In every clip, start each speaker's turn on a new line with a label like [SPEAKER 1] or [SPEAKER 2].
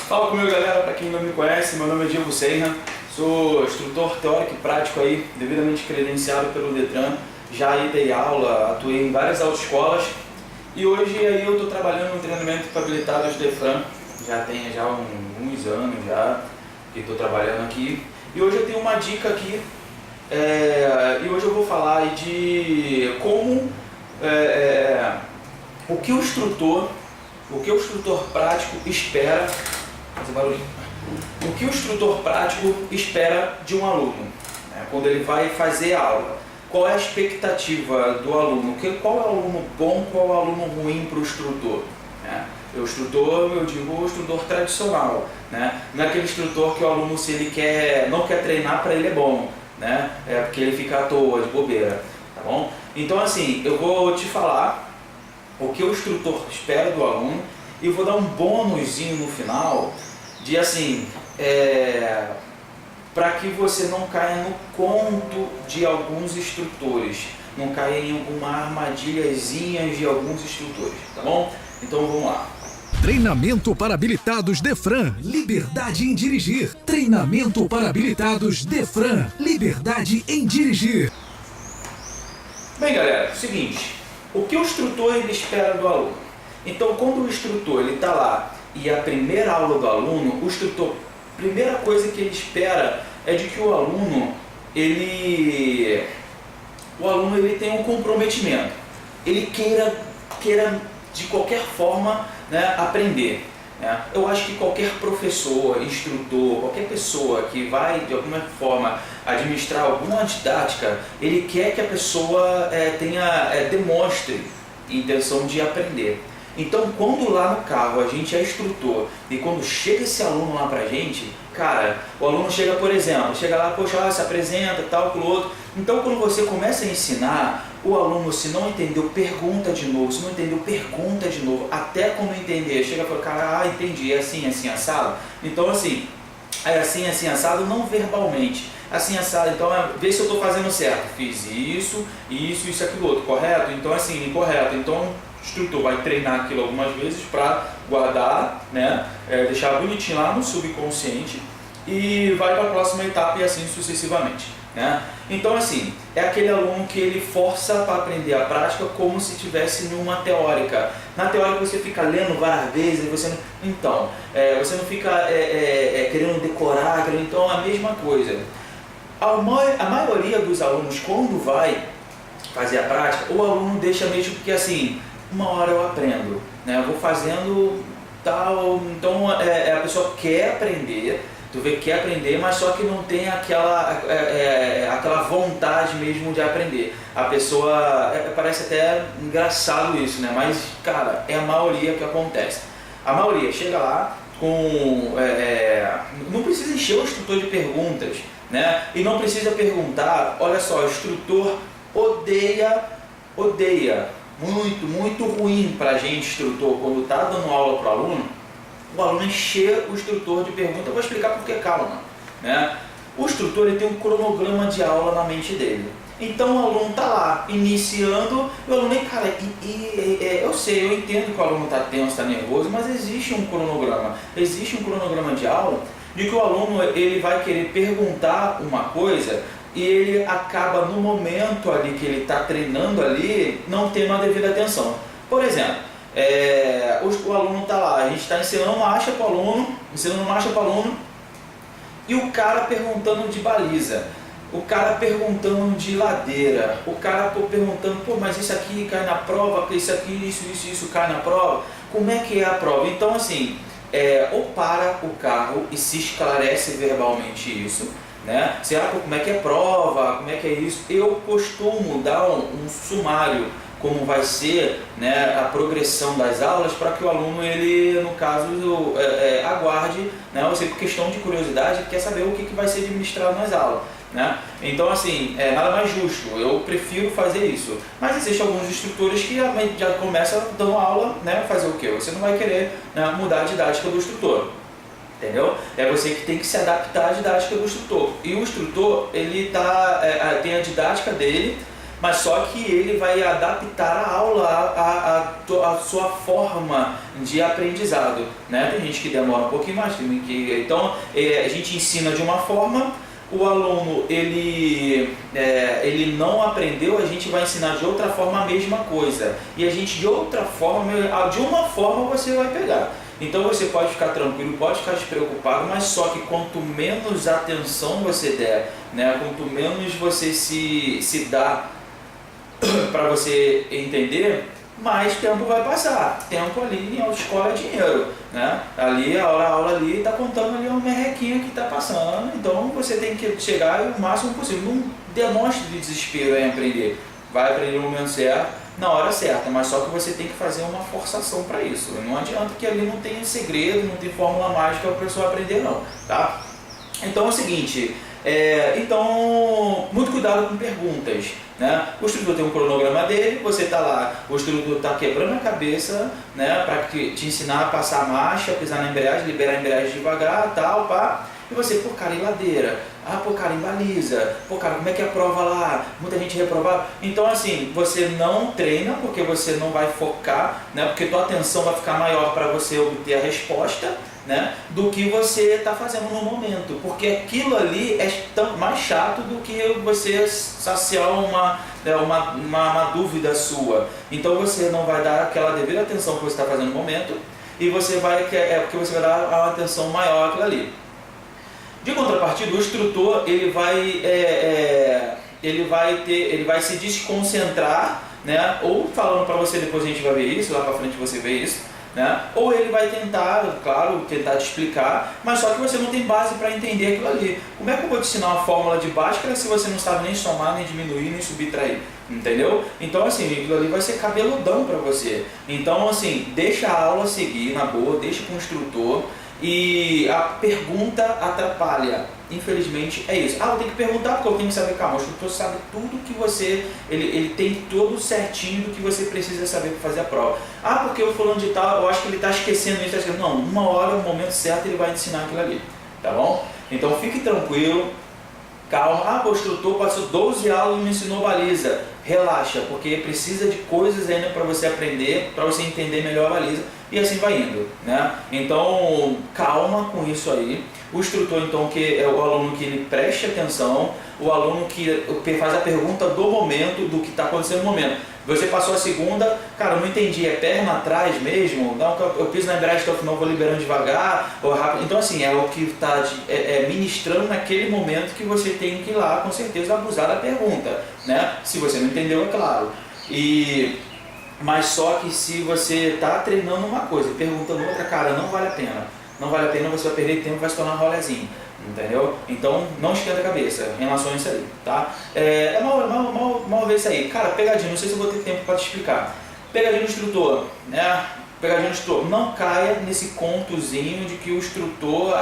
[SPEAKER 1] Fala comigo, galera, para quem não me conhece, meu nome é Diego Serra, sou instrutor teórico e prático aí, devidamente credenciado pelo Detran, já aí dei aula, atuei em várias autoescolas e hoje aí eu estou trabalhando no treinamento para habilitados Defran, já tem uns anos já que estou trabalhando aqui e hoje eu tenho uma dica aqui e hoje eu vou falar aí de como, o que o instrutor prático espera. O que o instrutor prático espera de um aluno, né, quando ele vai fazer a aula? Qual é a expectativa do aluno? Qual é o aluno bom, qual é o aluno ruim para o instrutor? Né? O instrutor, eu digo o instrutor tradicional, né? Não é aquele instrutor que o aluno, se ele não quer treinar, para ele é bom, né? É porque ele fica à toa, de bobeira, tá bom? Então assim, eu vou te falar o que o instrutor espera do aluno e vou dar um bônusinho no final de assim, para que você não caia no conto de alguns instrutores, não caia em alguma armadilhazinha de alguns instrutores, tá bom? Então vamos lá.
[SPEAKER 2] Treinamento para habilitados Defran, liberdade em dirigir. Treinamento para habilitados Defran, liberdade em dirigir.
[SPEAKER 1] Bem, galera, é o seguinte, o que o instrutor ele espera do aluno? Então, quando o instrutor ele está lá e a primeira aula do aluno, o instrutor, primeira coisa que ele espera é de que o aluno ele tenha um comprometimento, ele queira de qualquer forma, né, aprender. Né? Eu acho que qualquer professor, instrutor, qualquer pessoa que vai de alguma forma administrar alguma didática, ele quer que a pessoa demonstre intenção de aprender. Então, quando lá no carro a gente é instrutor e quando chega esse aluno lá pra gente, cara, o aluno chega, por exemplo, chega lá, poxa, se apresenta, tal, com o outro. Então, quando você começa a ensinar, o aluno, se não entendeu, pergunta de novo, se não entendeu, pergunta de novo, até quando entender, chega e fala, cara, entendi, é assim, assado. Então, assim, é assim, assado, não verbalmente. Assim, assado, então, vê se eu estou fazendo certo. Fiz isso, aquilo outro, correto? Então, assim, incorreto. Então, o instrutor vai treinar aquilo algumas vezes para guardar, né, deixar bonitinho lá no subconsciente e vai para a próxima etapa e assim sucessivamente. Né? Então assim, é aquele aluno que ele força para aprender a prática como se estivesse numa teórica. Na teórica você fica lendo várias vezes, você não fica querendo decorar, então é a mesma coisa. A maioria dos alunos, quando vai fazer a prática, o aluno deixa mesmo porque assim, uma hora eu aprendo, né? Eu vou fazendo tal, então a pessoa quer aprender, quer aprender, mas só que não tem aquela vontade mesmo de aprender. A pessoa, parece até engraçado isso, né? Mas, cara, é a maioria que acontece. A maioria chega lá com... não precisa encher o instrutor de perguntas, né? E não precisa perguntar, olha só, o instrutor odeia, muito ruim para a gente, instrutor, quando está dando aula para o aluno encher o instrutor de perguntas. Eu vou explicar por que, calma. Né? O instrutor ele tem um cronograma de aula na mente dele. Então o aluno está lá, iniciando, e o aluno, cara, eu sei, eu entendo que o aluno está tenso, está nervoso, mas existe um cronograma de aula de que o aluno ele vai querer perguntar uma coisa e ele acaba no momento ali que ele está treinando ali, não tendo a devida atenção. Por exemplo, o aluno está lá, a gente está ensinando marcha para o aluno, e o cara perguntando de baliza, o cara perguntando de ladeira, o cara perguntando, pô, mas isso aqui cai na prova, isso aqui, isso cai na prova, como é que é a prova? Então assim, ou para o carro e se esclarece verbalmente isso, né? Como é que é prova, como é que é isso? Eu costumo dar um sumário, como vai ser, né, a progressão das aulas, para que o aluno, ele, no caso, aguarde, né, ou seja, por questão de curiosidade, quer saber o que vai ser administrado nas aulas. Né? Então, assim, nada mais justo, eu prefiro fazer isso. Mas existem alguns instrutores que já começam dando aula, né, fazer o quê? Você não vai querer, né, mudar a didática do instrutor. Entendeu? É você que tem que se adaptar à didática do instrutor. E o instrutor, ele tem a didática dele, mas só que ele vai adaptar a aula à sua forma de aprendizado, né? Tem gente que demora um pouquinho mais, então a gente ensina de uma forma, o aluno ele não aprendeu, a gente vai ensinar de outra forma a mesma coisa, e a gente de outra forma, de uma forma você vai pegar. Então você pode ficar tranquilo, pode ficar despreocupado, mas só que quanto menos atenção você der, né, quanto menos você se dá para você entender, mais tempo vai passar. Tempo ali em autoescola é dinheiro, né? Ali a aula ali está contando ali uma merrequinha que está passando, então você tem que chegar o máximo possível. Não demonstre de desespero em aprender, vai aprender no momento certo, na hora certa, mas só que você tem que fazer uma forçação para isso. Não adianta que ali não tenha segredo, não tem fórmula mágica para a pessoa aprender não, tá? Então é o seguinte, então muito cuidado com perguntas, né? O instrutor tem um cronograma dele, você está lá, o instrutor está quebrando a cabeça, né, para te ensinar a passar a marcha, pisar na embreagem, liberar a embreagem devagar, tal, pá. E você, pô, cara, em ladeira, pô, cara, em baliza, pô, cara, como é que é a prova lá? Muita gente reprovava. Então, assim, você não treina porque você não vai focar, né? Porque tua atenção vai ficar maior para você obter a resposta, né? Do que você está fazendo no momento. Porque aquilo ali é mais chato do que você saciar uma dúvida sua. Então, você não vai dar aquela devida atenção que você está fazendo no momento e você vai, porque você vai dar uma atenção maior àquilo ali. De contrapartida, o instrutor ele vai se desconcentrar, né? Ou falando para você, depois a gente vai ver isso, lá para frente você vê isso, né? Ou ele vai tentar, claro, tentar te explicar, mas só que você não tem base para entender aquilo ali. Como é que eu vou te ensinar uma fórmula de Bhaskara se você não sabe nem somar, nem diminuir, nem subtrair? Entendeu? Então, assim, aquilo ali vai ser cabeludão para você. Então, assim, deixa a aula seguir na boa, deixa com o instrutor. E a pergunta atrapalha, infelizmente é isso. Eu tenho que perguntar porque eu tenho que saber. Calma, o instrutor sabe tudo que você, ele tem todo certinho do que você precisa saber para fazer a prova. Porque o fulano de tal, eu acho que ele está esquecendo isso, não, uma hora, no momento certo ele vai ensinar aquilo ali, tá bom? Então fique tranquilo, calma. O instrutor passou 12 aulas e me ensinou baliza. Relaxa, porque precisa de coisas ainda para você aprender, para você entender melhor a baliza, e assim vai indo, né? Então, calma com isso aí. O instrutor, então, que é o aluno que ele preste atenção, o aluno que faz a pergunta do momento, do que está acontecendo no momento. Você passou a segunda, cara, eu não entendi, é perna atrás mesmo? Não, eu piso na embreagem até o final, vou liberando devagar, ou rápido. Então, assim, é o que está ministrando naquele momento que você tem que ir lá, com certeza, abusar da pergunta, né? Se você não entendeu, é claro. Mas só que se você está treinando uma coisa e perguntando outra, cara, não vale a pena. Não vale a pena, você vai perder tempo e vai se tornar um rolezinho. Entendeu? Então não esquenta a cabeça em relação a isso aí, tá? Mal ver isso aí. Cara, pegadinha, não sei se eu vou ter tempo para te explicar. Pegadinha no instrutor, né? Pegadinha no instrutor. Não caia nesse contozinho de que o instrutor,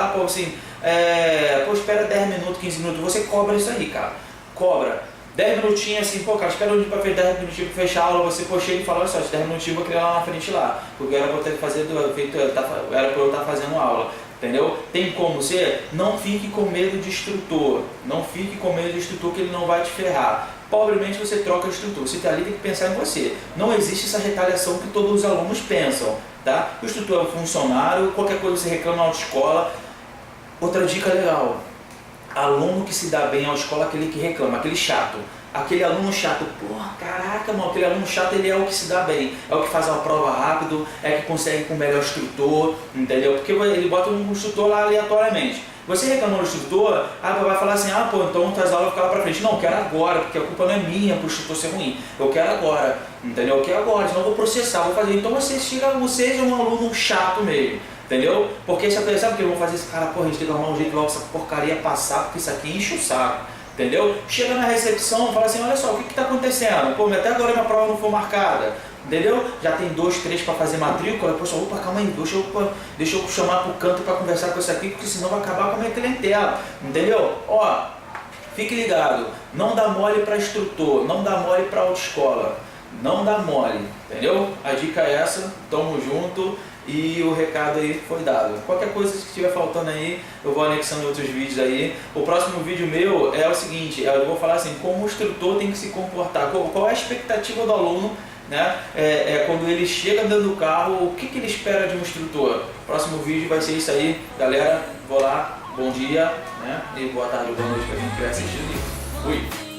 [SPEAKER 1] espera 10 minutos, 15 minutos. Você cobra isso aí, cara. Cobra. 10 minutinhos assim, cara, espera um dia para ver 10 minutinhos para fechar a aula, você chega e fala, olha só, 10 minutinhos eu vou criar lá na frente lá, porque era para eu estar fazendo aula. Entendeu? Tem como ser? Não fique com medo de instrutor. Não fique com medo de instrutor que ele não vai te ferrar. Pobremente você troca de instrutor. Você está ali, tem que pensar em você. Não existe essa retaliação que todos os alunos pensam. Tá? O instrutor é um funcionário, qualquer coisa você reclama na autoescola. Outra dica legal. Aluno que se dá bem à autoescola, aquele que reclama, aquele chato. Aquele aluno chato, porra, caraca, mano, aquele aluno chato, ele é o que se dá bem, é o que faz uma prova rápido, é que consegue com o melhor instrutor, entendeu? Porque ele bota um instrutor lá aleatoriamente. Você reclamou do instrutor, vai falar assim, então as aulas ficam lá pra frente. Não, eu quero agora, porque a culpa não é minha pro instrutor ser ruim. Eu quero agora, entendeu? Eu quero agora, senão eu vou processar, vou fazer. Então você seja um aluno chato mesmo. Entendeu? Porque sabe o que eu vou fazer? Esse cara, porra, a gente tem que arrumar um jeito logo essa porcaria passar, porque isso aqui enche o saco. Entendeu? Chega na recepção, fala assim, olha só, o que está acontecendo? Pô, até agora minha prova não foi marcada. Entendeu? Já tem 2, 3 para fazer matrícula, poxa, opa, calma aí, deixa eu chamar pro canto para conversar com isso aqui, porque senão vai acabar com a minha clientela. Entendeu? Ó, fique ligado, não dá mole para instrutor, não dá mole para autoescola. Não dá mole, entendeu? A dica é essa, tamo junto. e o recado aí foi dado. Qualquer coisa que estiver faltando aí, eu vou anexando em outros vídeos aí. O próximo vídeo meu é o seguinte, eu vou falar assim, como o instrutor tem que se comportar, qual é a expectativa do aluno, né? Quando ele chega dentro do carro, o que ele espera de um instrutor. O próximo vídeo vai ser isso aí, galera. Vou lá, bom dia, né? E boa tarde, boa noite para quem estiver assistindo. Fui!